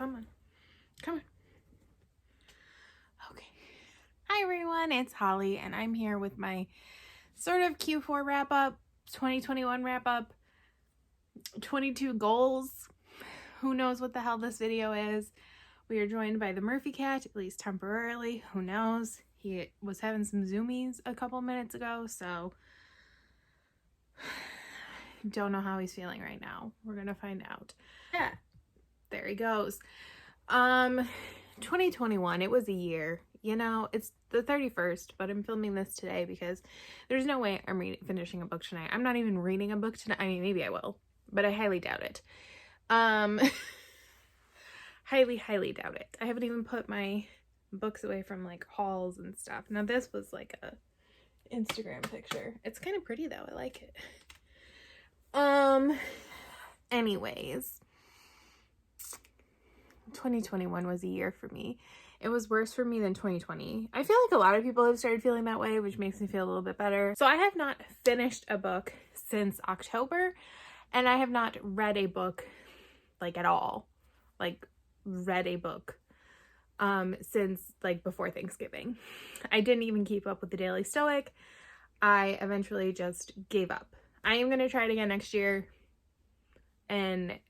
Come on. Come on. Okay. Hi, everyone. It's Holly, and I'm here with my sort of Q4 wrap-up, 2021 wrap-up, 22 goals. Who knows what the hell this video is. We are joined by the Murphy cat, at least temporarily. Who knows? He was having some zoomies a couple minutes ago, so don't know how he's feeling right now. We're gonna find out. Yeah, there he goes. 2021, it was a year. You know, it's the 31st, but I'm filming this today because there's no way I'm finishing a book tonight. I'm not even reading a book tonight. I mean, maybe I will, but I highly doubt it. Highly doubt it. I haven't even put my books away from like hauls and stuff. Now this was like a Instagram picture. It's kind of pretty though. I like it. Anyways, 2021 was a year for me. It was worse for me than 2020. I feel like a lot of people have started feeling that way, which makes me feel a little bit better. So I have not finished a book since October, and I have not read a book like at all. Like read a book since like before Thanksgiving. I didn't even keep up with the Daily Stoic. I eventually just gave up. I am going to try it again next year and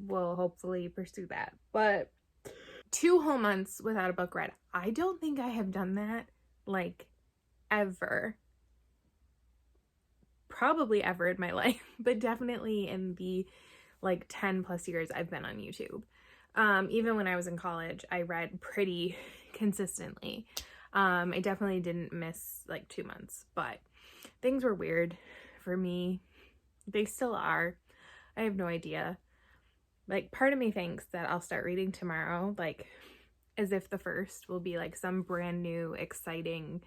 will hopefully pursue that. But 2 whole months without a book read. I don't think I have done that like ever. Probably ever in my life, but definitely in the like 10 plus years I've been on YouTube. Even when I was in college, I read pretty consistently. I definitely didn't miss like 2 months, but things were weird for me. They still are. I have no idea. Like, part of me thinks that I'll start reading tomorrow, like, as if the first will be like some brand new, exciting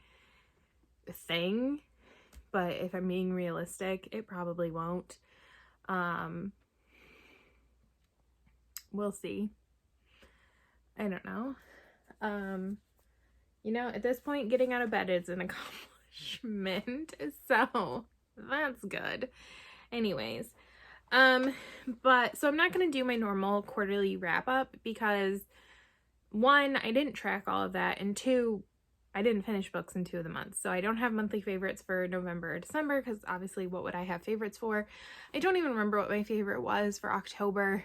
thing. But if I'm being realistic, it probably won't. We'll see. I don't know. You know, at this point, getting out of bed is an accomplishment, so that's good. Anyways, but so I'm not going to do my normal quarterly wrap up because 1, I didn't track all of that, and 2, I didn't finish books in 2 of the months. So I don't have monthly favorites for November or December because obviously what would I have favorites for? I don't even remember what my favorite was for October.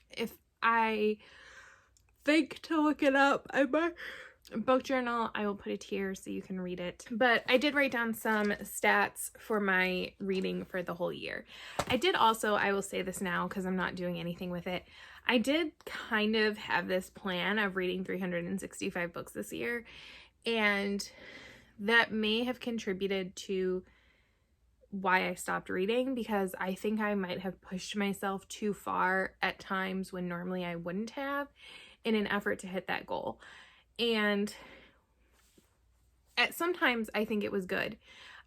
If I think to look it up, I might book journal. I will put it here so you can read it. But I did write down some stats for my reading for the whole year. I did also, I will say this now because I'm not doing anything with it, I did kind of have this plan of reading 365 books this year, and that may have contributed to why I stopped reading, because I think I might have pushed myself too far at times when normally I wouldn't have, in an effort to hit that goal. And at sometimes I think it was good.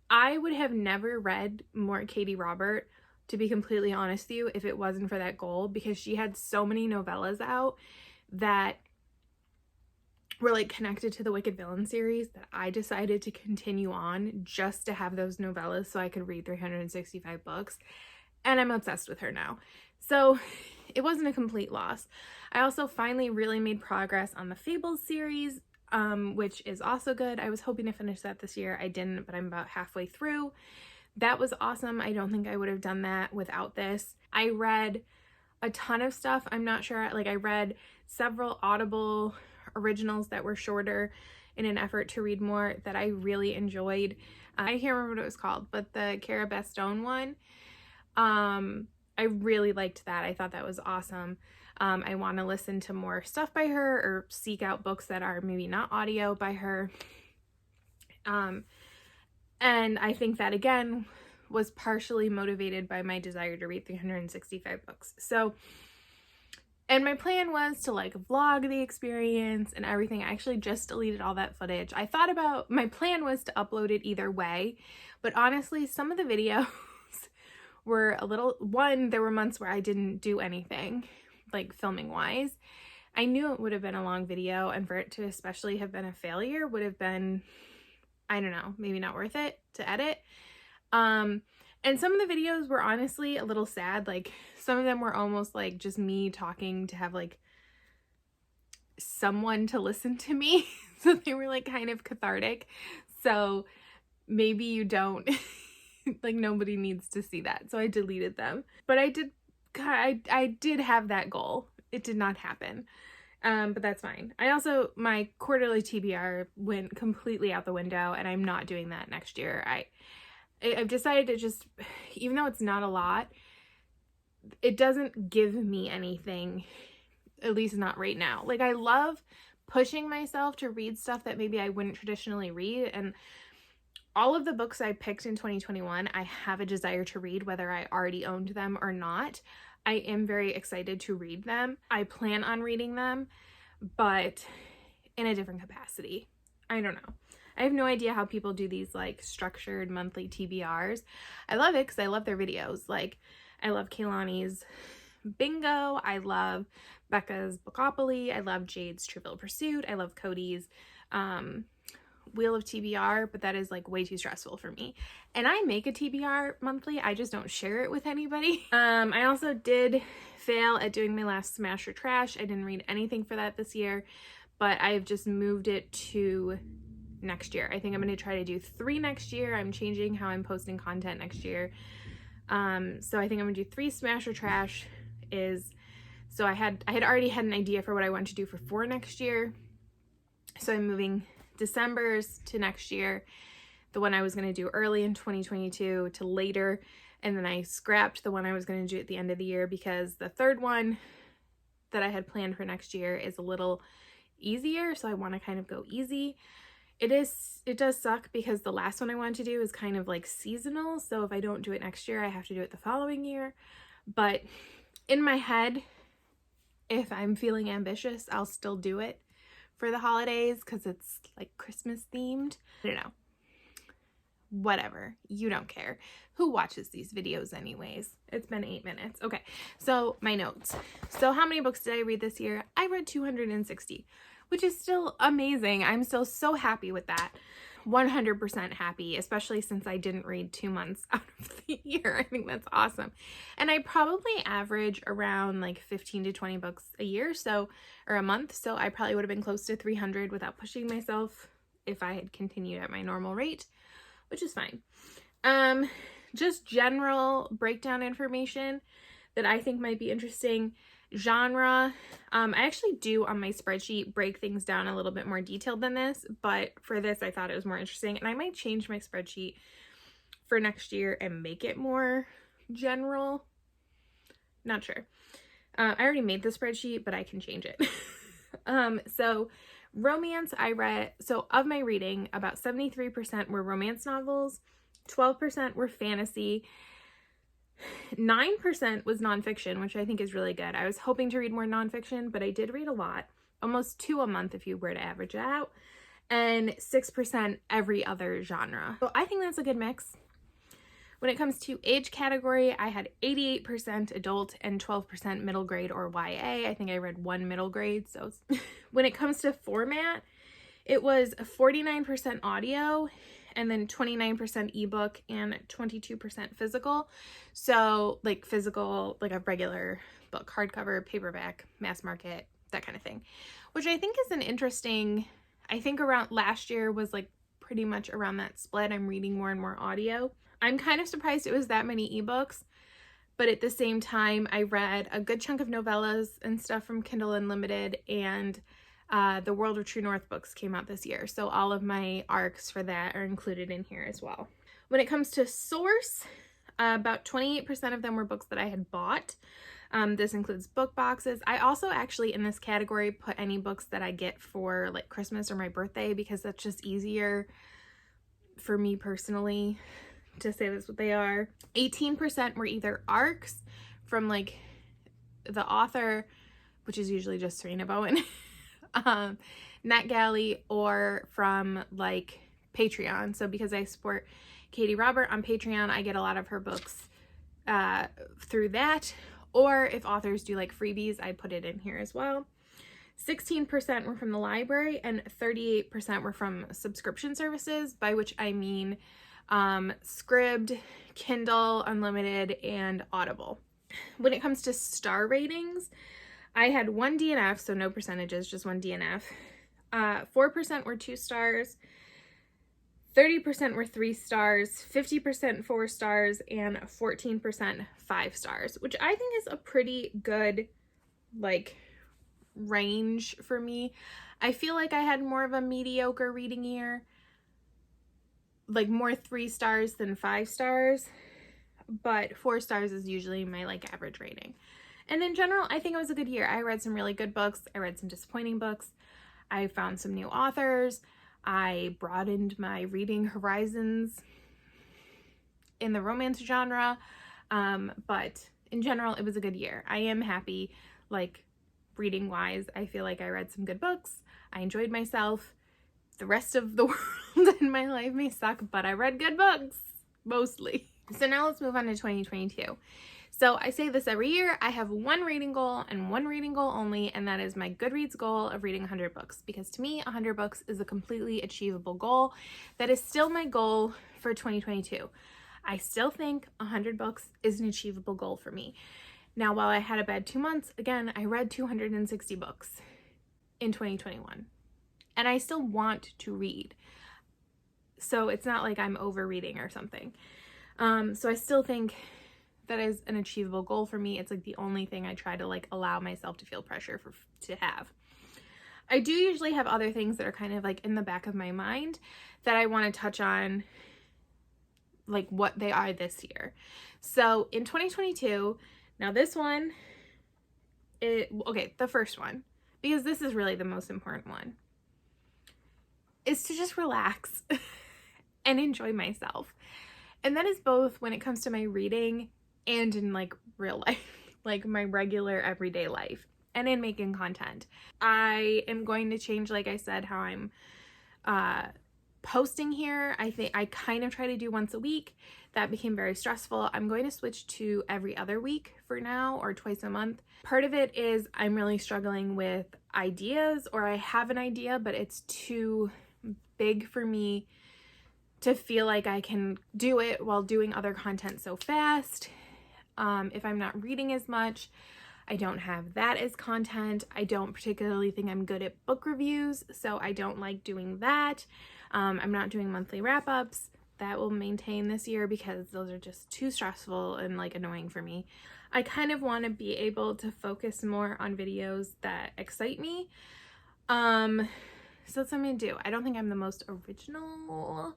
I would have never read more Katie Robert, to be completely honest with you, if it wasn't for that goal, because she had so many novellas out that were like connected to the Wicked Villain series that I decided to continue on just to have those novellas so I could read 365 books. And I'm obsessed with her now. So it wasn't a complete loss. I also finally really made progress on the Fables series, which is also good. I was hoping to finish that this year. I didn't, but I'm about halfway through. That was awesome. I don't think I would have done that without this. I read a ton of stuff. I'm not sure. Like, I read several Audible originals that were shorter in an effort to read more that I really enjoyed. I can't remember what it was called, but the Cara Bastone one, I really liked that. I thought that was awesome. I want to listen to more stuff by her or seek out books that are maybe not audio by her. And I think that, again, was partially motivated by my desire to read 365 books. So, and my plan was to like vlog the experience and everything. I actually just deleted all that footage. I thought about, my plan was to upload it either way, but honestly, some of the videos were a little, there were months where I didn't do anything, like filming wise. I knew it would have been a long video, and for it to especially have been a failure would have been, I don't know, maybe not worth it to edit. And some of the videos were honestly a little sad. Like, some of them were almost like just me talking to have like someone to listen to me. So they were like kind of cathartic. So maybe you don't, like nobody needs to see that. So I deleted them. But I did have that goal. It did not happen. But that's fine. My quarterly TBR went completely out the window, and I'm not doing that next year. I've decided to just, even though it's not a lot, it doesn't give me anything, at least not right now. Like, I love pushing myself to read stuff that maybe I wouldn't traditionally read, and all of the books I picked in 2021, I have a desire to read, whether I already owned them or not. I am very excited to read them. I plan on reading them, but in a different capacity. I don't know. I have no idea how people do these like structured monthly TBRs. I love it because I love their videos. Like, I love Kaylani's Bingo. I love Becca's Bookopoly. I love Jade's Trivial Pursuit. I love Cody's Wheel of TBR, but that is like way too stressful for me. And I make a TBR monthly, I just don't share it with anybody. I also did fail at doing my last Smash or Trash. I didn't read anything for that this year, but I've just moved it to next year. I think I'm going to try to do 3 next year. I'm changing how I'm posting content next year. So I think I'm going to do 3 Smash or Trash so I had already had an idea for what I wanted to do for 4 next year. So I'm moving December's to next year, the one I was going to do early in 2022 to later, and then I scrapped the one I was going to do at the end of the year because the third one that I had planned for next year is a little easier, so I want to kind of go easy. It does suck because the last one I wanted to do is kind of like seasonal, so if I don't do it next year, I have to do it the following year. But in my head, if I'm feeling ambitious, I'll still do it for the holidays because it's like Christmas themed. I don't know. Whatever. You don't care. Who watches these videos anyways? It's been 8 minutes. Okay, so my notes. So how many books did I read this year? I read 260, which is still amazing. I'm still so happy with that. 100% happy, especially since I didn't read 2 months out of the year. I think that's awesome. And I probably average around like 15 to 20 books a year, or a month, so I probably would have been close to 300 without pushing myself if I had continued at my normal rate, which is fine. Just general breakdown information that I think might be interesting. Genre, I actually do on my spreadsheet break things down a little bit more detailed than this, but for this I thought it was more interesting, and I might change my spreadsheet for next year and make it more general. Not sure. I already made the spreadsheet, but I can change it. So romance, so of my reading, about 73% were romance novels, 12% were fantasy, 9% was nonfiction, which I think is really good. I was hoping to read more nonfiction, but I did read a lot, almost 2 a month if you were to average it out, and 6% every other genre. So I think that's a good mix. When it comes to age category, I had 88% adult and 12% middle grade or YA. I think I read 1 middle grade. So when it comes to format, it was 49% audio and then 29% ebook and 22% physical. So like physical, like a regular book, hardcover, paperback, mass market, that kind of thing, which I think is an interesting, I think around last year was like pretty much around that split. I'm reading more and more audio. I'm kind of surprised it was that many ebooks, but at the same time, I read a good chunk of novellas and stuff from Kindle Unlimited, and the World of True North books came out this year, so all of my arcs for that are included in here as well. When it comes to source, about 28% of them were books that I had bought. This includes book boxes. I also actually in this category put any books that I get for like Christmas or my birthday, because that's just easier for me personally to say that's what they are. 18% were either arcs from like the author, which is usually just Serena Bowen, NetGalley, or from like Patreon. So because I support Katie Robert on Patreon, I get a lot of her books through that. Or if authors do like freebies, I put it in here as well. 16% were from the library and 38% were from subscription services, by which I mean Scribd, Kindle Unlimited, and Audible. When it comes to star ratings, I had 1 DNF, so no percentages, just 1 DNF. 4% were 2 stars, 30% were 3 stars, 50% 4 stars, and 14% 5 stars, which I think is a pretty good, like, range for me. I feel like I had more of a mediocre reading year, like more 3 stars than 5 stars, but 4 stars is usually my like average rating. And in general, I think it was a good year. I read some really good books. I read some disappointing books. I found some new authors. I broadened my reading horizons in the romance genre. But in general, it was a good year. I am happy, like, reading wise. I feel like I read some good books. I enjoyed myself. The rest of the world in my life may suck, but I read good books, mostly. So now let's move on to 2022. So I say this every year, I have one reading goal and one reading goal only, and that is my Goodreads goal of reading 100 books. Because to me, 100 books is a completely achievable goal. That is still my goal for 2022. I still think 100 books is an achievable goal for me. Now, while I had a bad 2 months, again, I read 260 books in 2021. And I still want to read. So it's not like I'm overreading or something. So I still think that is an achievable goal for me. It's like the only thing I try to like allow myself to feel pressure to have. I do usually have other things that are kind of like in the back of my mind that I want to touch on, like what they are this year. So in 2022, now this one, the first one, because this is really the most important one, is to just relax and enjoy myself. And that is both when it comes to my reading and in like real life, like my regular everyday life and in making content. I am going to change, like I said, how I'm posting here. I think I kind of try to do once a week. That became very stressful. I'm going to switch to every other week for now, or twice a month. Part of it is I'm really struggling with ideas, or I have an idea, but it's too big for me to feel like I can do it while doing other content so fast. If I'm not reading as much, I don't have that as content. I don't particularly think I'm good at book reviews, so I don't like doing that. I'm not doing monthly wrap-ups. That will maintain this year because those are just too stressful and like annoying for me. I kind of want to be able to focus more on videos that excite me. So that's what I'm gonna do. I don't think I'm the most original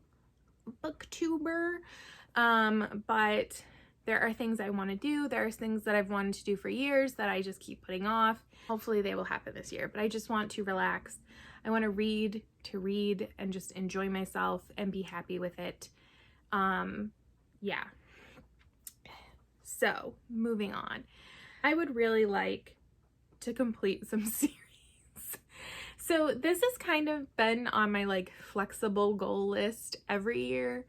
booktuber, but there are things I want to do. There are things that I've wanted to do for years that I just keep putting off. Hopefully they will happen this year, but I just want to relax. I want to read and just enjoy myself and be happy with it. Yeah. So moving on, I would really like to complete some series. So this has kind of been on my like flexible goal list every year.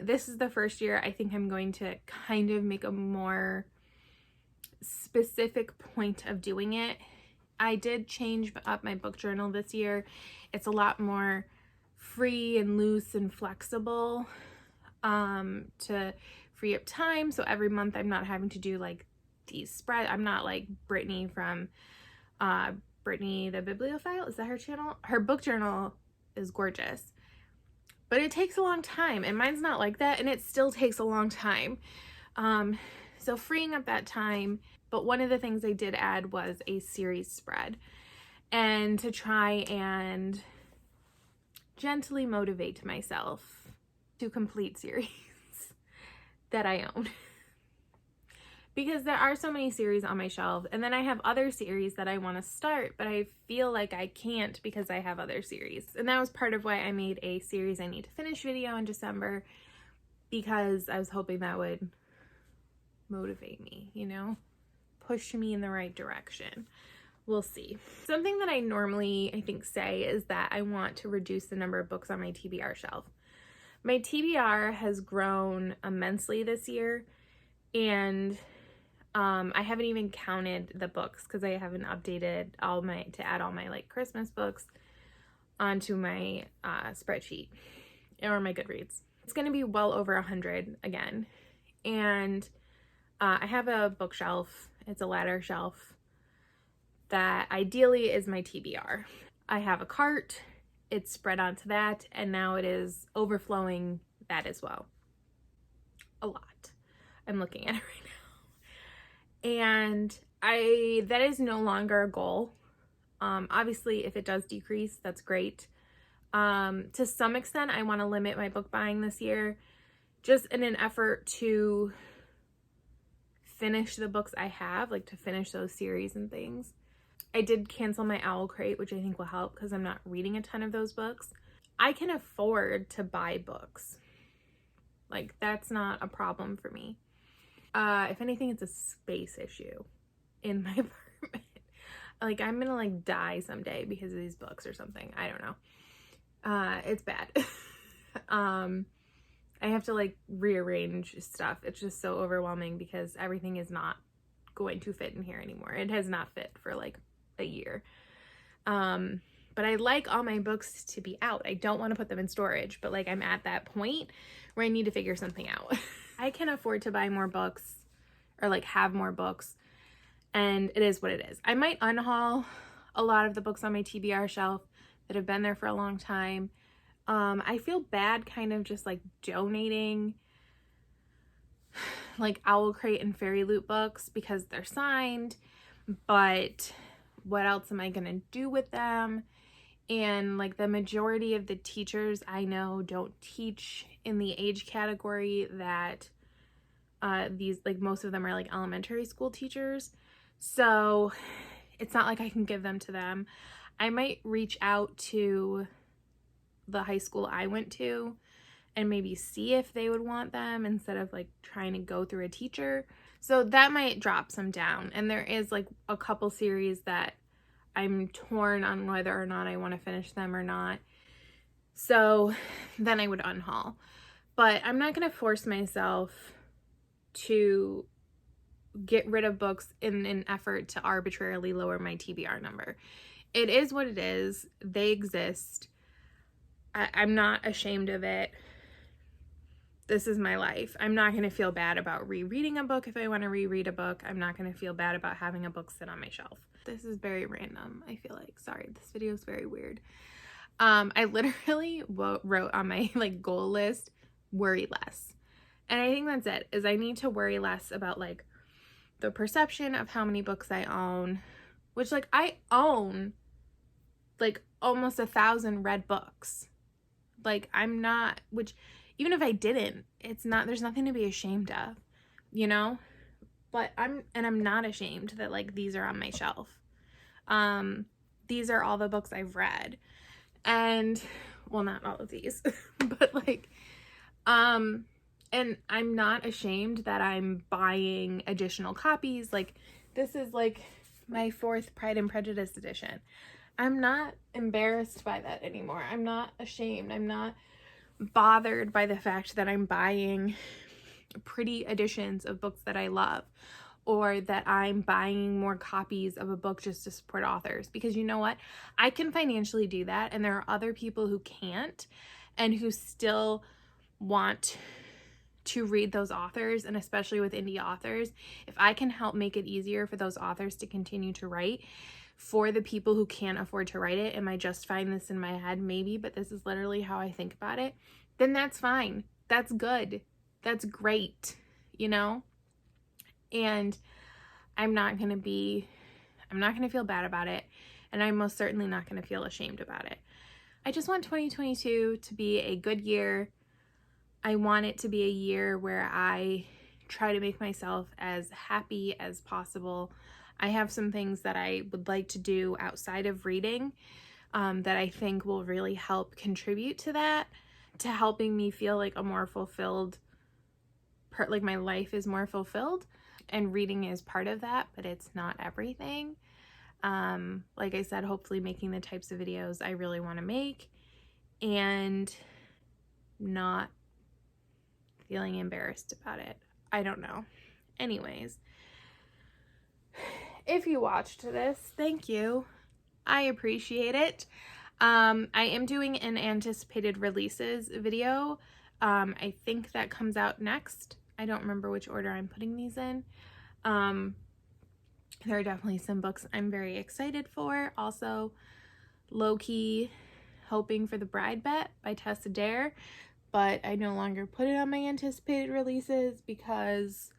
This is the first year I think I'm going to kind of make a more specific point of doing it. I did change up my book journal this year. It's a lot more free and loose and flexible to free up time. So every month I'm not having to do like these spread. I'm not like Brittany from Brittany the Bibliophile. Is that her channel? Her book journal is gorgeous. But it takes a long time, and mine's not like that, and it still takes a long time. So freeing up that time, but one of the things I did add was a series spread, and to try and gently motivate myself to complete series that I own. Because there are so many series on my shelf, and then I have other series that I want to start, but I feel like I can't because I have other series. And that was part of why I made a series I need to finish video in December, because I was hoping that would motivate me, you know, push me in the right direction. We'll see. Something that I normally, I think, say is that I want to reduce the number of books on my TBR shelf. My TBR has grown immensely this year, and I haven't even counted the books because I haven't updated to add all my like Christmas books onto my spreadsheet or my Goodreads. It's going to be well over 100 again. And I have a bookshelf. It's a ladder shelf that ideally is my TBR. I have a cart, it's spread onto that, and now it is overflowing that as well. A lot. I'm looking at it right now. And that is no longer a goal. Obviously, if it does decrease, that's great. To some extent, I want to limit my book buying this year, just in an effort to finish the books I have, like to finish those series and things. I did cancel my Owl Crate, which I think will help because I'm not reading a ton of those books. I can afford to buy books. Like, that's not a problem for me. If anything, it's a space issue in my apartment. Like, I'm gonna like die someday because of these books or something. I don't know. It's bad. I have to like rearrange stuff. It's just so overwhelming because everything is not going to fit in here anymore. It has not fit for like a year. But I like all my books to be out. I don't want to put them in storage, but like I'm at that point where I need to figure something out. I can afford to buy more books or like have more books, and it is what it is. I might unhaul a lot of the books on my TBR shelf that have been there for a long time. I feel bad kind of just like donating like Owl Crate and Fairy Loot books because they're signed, but what else am I gonna do with them? And like the majority of the teachers I know don't teach in the age category that these, like most of them are like elementary school teachers. So it's not like I can give them to them. I might reach out to the high school I went to and maybe see if they would want them instead of like trying to go through a teacher. So that might drop some down. And there is like a couple series that I'm torn on whether or not I want to finish them or not. So then I would unhaul. But I'm not going to force myself to get rid of books in an effort to arbitrarily lower my TBR number. It is what it is. They exist. I'm not ashamed of it. This is my life. I'm not going to feel bad about rereading a book if I want to reread a book. I'm not going to feel bad about having a book sit on my shelf. This is very random, I feel like. Sorry, this video is very weird. I literally wrote on my like goal list, worry less. And I think that's it, is I need to worry less about like the perception of how many books I own, which like I own like almost 1,000 read books. Like I'm not, which even if I didn't, it's not, there's nothing to be ashamed of, you know? But I'm not ashamed that like these are on my shelf. These are all the books I've read. And well, not all of these, but like, and I'm not ashamed that I'm buying additional copies. Like this is like my 4th Pride and Prejudice edition. I'm not embarrassed by that anymore. I'm not ashamed. I'm not bothered by the fact that I'm buying pretty editions of books that I love, or that I'm buying more copies of a book just to support authors. Because you know what? I can financially do that, and there are other people who can't and who still want to read those authors, and especially with indie authors. If I can help make it easier for those authors to continue to write for the people who can't afford to write it, am I justifying this in my head? Maybe, but this is literally how I think about it. Then that's fine. That's good. That's great, you know? And I'm not going to feel bad about it. And I'm most certainly not going to feel ashamed about it. I just want 2022 to be a good year. I want it to be a year where I try to make myself as happy as possible. I have some things that I would like to do outside of reading that I think will really help contribute to that, to helping me feel like a more fulfilled, like my life is more fulfilled. And reading is part of that, but it's not everything. Like I said, hopefully making the types of videos I really want to make and not feeling embarrassed about it. I don't know. Anyways, if you watched this, thank you. I appreciate it. I am doing an anticipated releases video. I think that comes out next. I don't remember which order I'm putting these in. there are definitely some books I'm very excited for. Also, low-key hoping for The Bride Bet by Tessa Dare, but I no longer put it on my anticipated releases because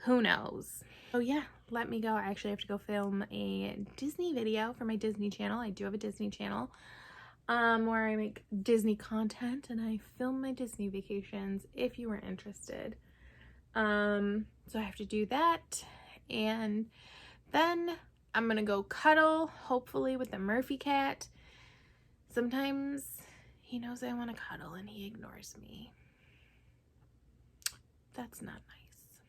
who knows. So yeah, let me go. I actually have to go film a Disney video for my Disney channel. I do have a Disney channel where I make Disney content and I film my Disney vacations if you were interested. So I have to do that, and then I'm gonna go cuddle, hopefully with the Murphy cat. Sometimes he knows I want to cuddle and he ignores me. That's not nice,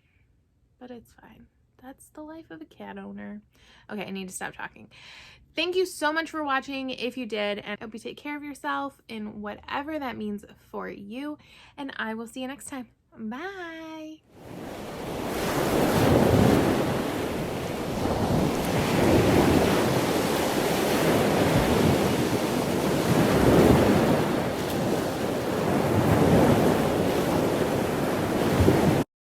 but it's fine. That's the life of a cat owner. Okay, I need to stop talking. Thank you so much for watching if you did, and I hope you take care of yourself in whatever that means for you, and I will see you next time. Bye!